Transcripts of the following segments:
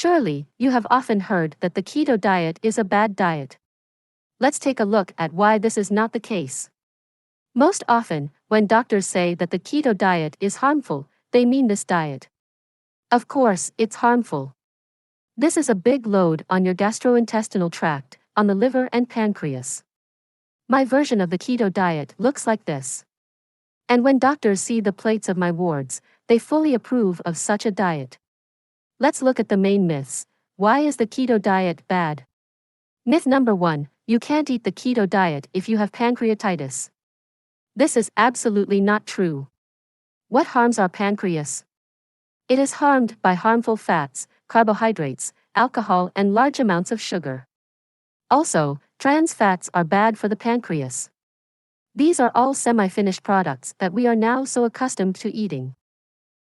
Surely, you have often heard that the keto diet is a bad diet. Let's take a look at why this is not the case. Most often, when doctors say that the keto diet is harmful, they mean this diet. Of course, it's harmful. This is a big load on your gastrointestinal tract, on the liver and pancreas. My version of the keto diet looks like this. And when doctors see the plates of my wards, they fully approve of such a diet. Let's look at the main myths. Why is the keto diet bad? Myth number 1, you can't eat the keto diet if you have pancreatitis. This is absolutely not true. What harms our pancreas? It is harmed by harmful fats, carbohydrates, alcohol, and large amounts of sugar. Also, trans fats are bad for the pancreas. These are all semi-finished products that we are now so accustomed to eating.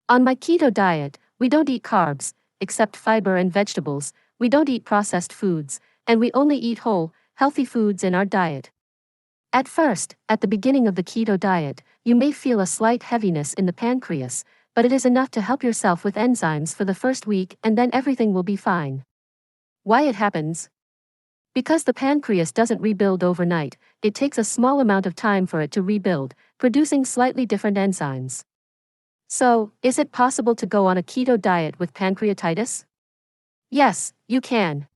On my keto diet, we don't eat carbs, except fiber and vegetables, we don't eat processed foods, and we only eat whole, healthy foods in our diet. At first, at the beginning of the keto diet, you may feel a slight heaviness in the pancreas, but it is enough to help yourself with enzymes for the first week and then everything will be fine. Why it happens? Because the pancreas doesn't rebuild overnight, it takes a small amount of time for it to rebuild, producing slightly different enzymes. So, is it possible to go on a keto diet with pancreatitis? Yes, you can.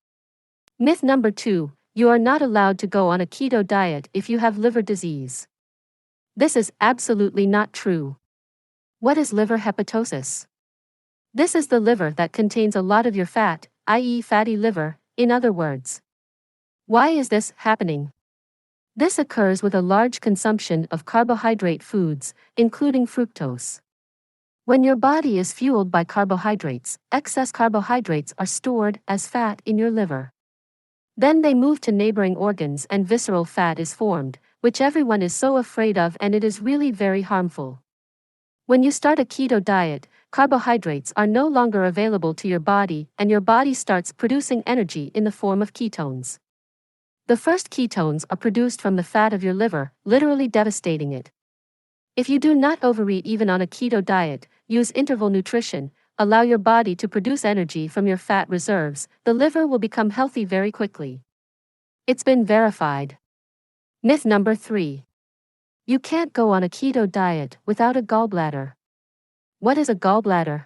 Myth number 2, you are not allowed to go on a keto diet if you have liver disease. This is absolutely not true. What is liver hepatosis? This is the liver that contains a lot of your fat, i.e. fatty liver, in other words. Why is this happening? This occurs with a large consumption of carbohydrate foods, including fructose. When your body is fueled by carbohydrates, excess carbohydrates are stored as fat in your liver. Then they move to neighboring organs and visceral fat is formed, which everyone is so afraid of, and it is really very harmful. When you start a keto diet, carbohydrates are no longer available to your body and your body starts producing energy in the form of ketones. The first ketones are produced from the fat of your liver, literally devastating it. If you do not overeat even on a keto diet, use interval nutrition, allow your body to produce energy from your fat reserves, the liver will become healthy very quickly. It's been verified. Myth number 3. You can't go on a keto diet without a gallbladder. What is a gallbladder?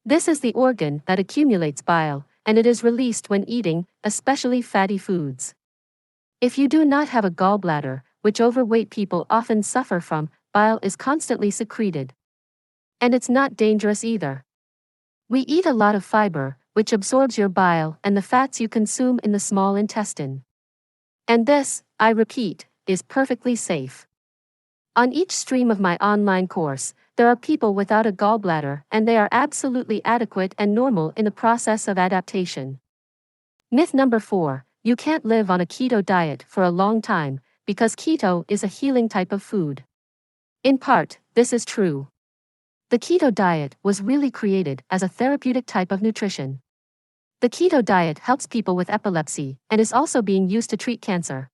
This is the organ that accumulates bile, and it is released when eating, especially fatty foods. If you do not have a gallbladder, which overweight people often suffer from, bile is constantly secreted. And it's not dangerous either. We eat a lot of fiber, which absorbs your bile and the fats you consume in the small intestine. And this, I repeat, is perfectly safe. On each stream of my online course, there are people without a gallbladder and they are absolutely adequate and normal in the process of adaptation. Myth number 4, you can't live on a keto diet for a long time, because keto is a healing type of food. In part, this is true. The keto diet was really created as a therapeutic type of nutrition. The keto diet helps people with epilepsy and is also being used to treat cancer.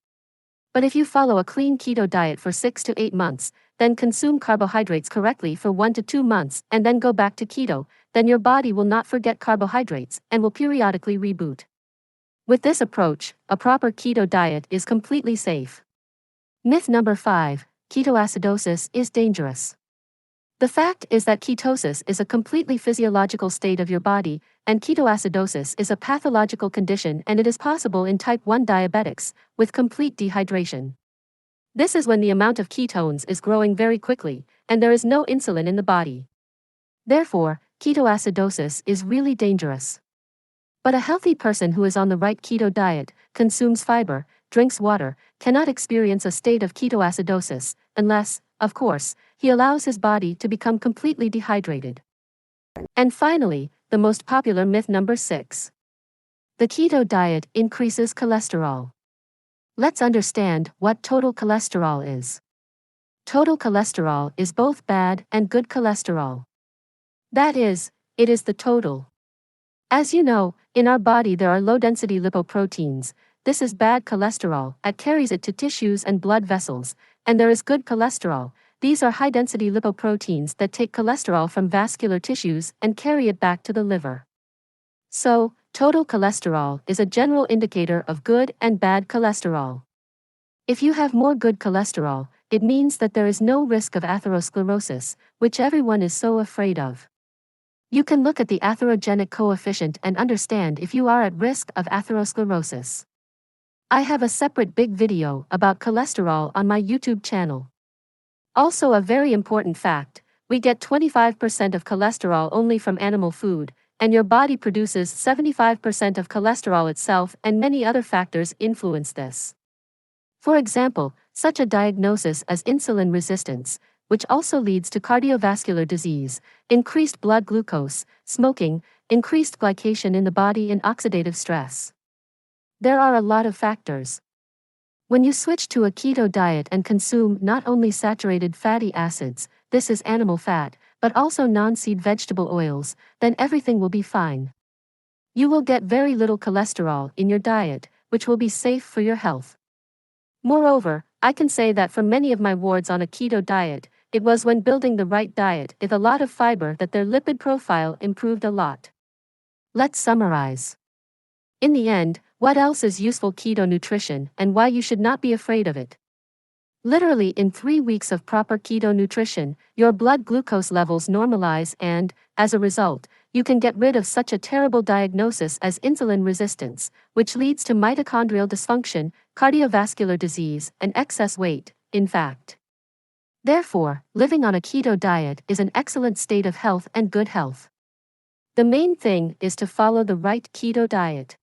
But if you follow a clean keto diet for 6 to 8 months, then consume carbohydrates correctly for 1 to 2 months and then go back to keto, then your body will not forget carbohydrates and will periodically reboot. With this approach, a proper keto diet is completely safe. Myth number 5, ketoacidosis is dangerous. The fact is that ketosis is a completely physiological state of your body, and ketoacidosis is a pathological condition, and it is possible in type 1 diabetics, with complete dehydration. This is when the amount of ketones is growing very quickly, and there is no insulin in the body. Therefore, ketoacidosis is really dangerous. But a healthy person who is on the right keto diet, consumes fiber, drinks water, cannot experience a state of ketoacidosis, unless, of course, he allows his body to become completely dehydrated. And finally, the most popular myth number 6. The keto diet increases cholesterol. Let's understand what total cholesterol is. Total cholesterol is both bad and good cholesterol. That is, it is the total. As you know, in our body there are low-density lipoproteins. This is bad cholesterol that carries it to tissues and blood vessels, and there is good cholesterol. These are high-density lipoproteins that take cholesterol from vascular tissues and carry it back to the liver. So, total cholesterol is a general indicator of good and bad cholesterol. If you have more good cholesterol, it means that there is no risk of atherosclerosis, which everyone is so afraid of. You can look at the atherogenic coefficient and understand if you are at risk of atherosclerosis. I have a separate big video about cholesterol on my YouTube channel. Also, a very important fact, we get 25% of cholesterol only from animal food, and your body produces 75% of cholesterol itself, and many other factors influence this. For example, such a diagnosis as insulin resistance, which also leads to cardiovascular disease, increased blood glucose, smoking, increased glycation in the body, and oxidative stress. There are a lot of factors. When you switch to a keto diet and consume not only saturated fatty acids, this is animal fat, but also non-seed vegetable oils, then everything will be fine. You will get very little cholesterol in your diet, which will be safe for your health. Moreover, I can say that for many of my wards on a keto diet, it was when building the right diet with a lot of fiber that their lipid profile improved a lot. Let's summarize. In the end, what else is useful keto nutrition and why you should not be afraid of it? Literally, in 3 weeks of proper keto nutrition, your blood glucose levels normalize and, as a result, you can get rid of such a terrible diagnosis as insulin resistance, which leads to mitochondrial dysfunction, cardiovascular disease, and excess weight, in fact. Therefore, living on a keto diet is an excellent state of health and good health. The main thing is to follow the right keto diet.